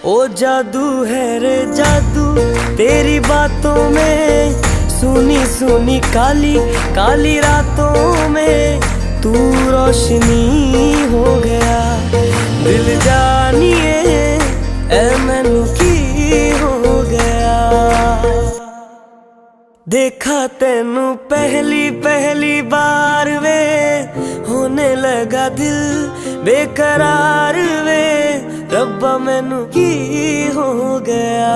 ओ जादू है रे जादू तेरी बातों में, सुनी सुनी काली काली रातों में तू रोशनी हो गया। दिल जानिए ए मैनू की हो गया। देखा तेनू पहली पहली बार वे, होने लगा दिल बेकरार वे। रब्बा मैनू की हो गया।